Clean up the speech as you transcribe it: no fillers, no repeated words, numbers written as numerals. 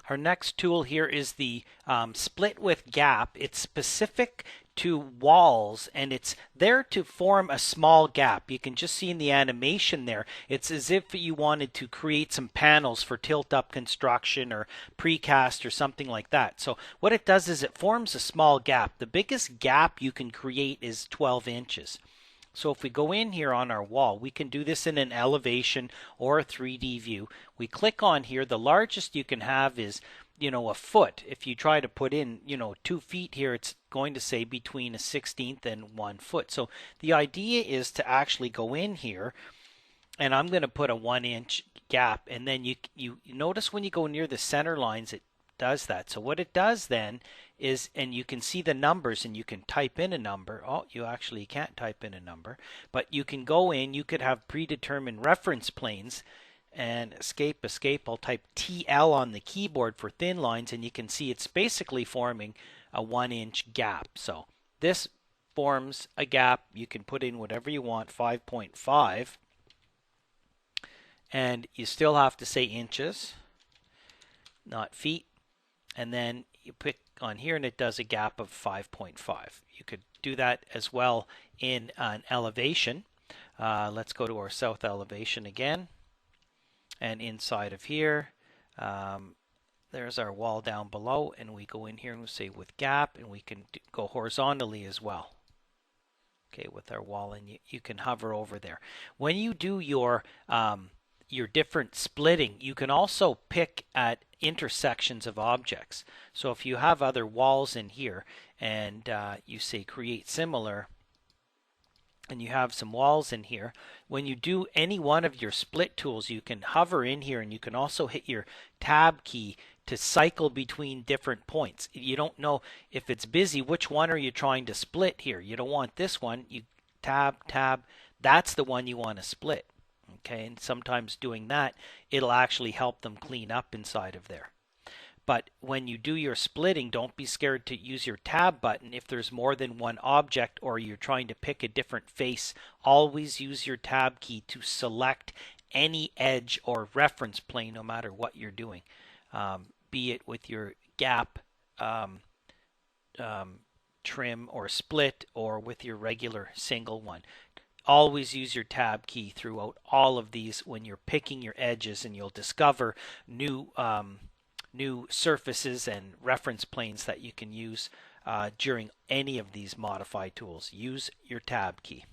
Our next tool here is the split with gap. It's specific to walls and it's there to form a small gap. You can just see in the animation there, it's as if you wanted to create some panels for tilt-up construction or precast or something like that. So what it does is it forms a small gap. The biggest gap you can create is 12 inches. So if we go in here on our wall, we can do this in an elevation or a 3D view. We click on here. The largest you can have is, a foot. If you try to put in, 2 feet here, it's going to say between a 16th and 1 foot. So the idea is to actually go in here, and I'm going to put a 1-inch gap. And then you notice when you go near the center lines, it does that. So what it does then is, and you can see the numbers and you can type in a number. Oh, you actually can't type in a number, but you can go in, you could have predetermined reference planes and escape. I'll type TL on the keyboard for thin lines and you can see it's basically forming a 1-inch gap. So this forms a gap. You can put in whatever you want, 5.5, and you still have to say inches, not feet. And then you pick on here and it does a gap of 5.5. You could do that as well in an elevation. Let's go to our south elevation again. And inside of here, there's our wall down below. And we go in here and we say with gap, and we can go horizontally as well. Okay, with our wall, and you can hover over there. When you do your different splitting, you can also pick at intersections of objects. So if you have other walls in here and you say create similar, and you have some walls in here, when you do any one of your split tools, you can hover in here and you can also hit your tab key to cycle between different points. You don't know if it's busy, which one are you trying to split here? You don't want this one. You tab, that's the one you want to split. Okay, and sometimes doing that, it'll actually help them clean up inside of there. But when you do your splitting, don't be scared to use your tab button if there's more than one object or you're trying to pick a different face. Always use your tab key to select any edge or reference plane no matter what you're doing. Be it with your gap trim or split or with your regular single one. Always use your tab key throughout all of these when you're picking your edges, and you'll discover new surfaces and reference planes that you can use during any of these modify tools. Use your tab key.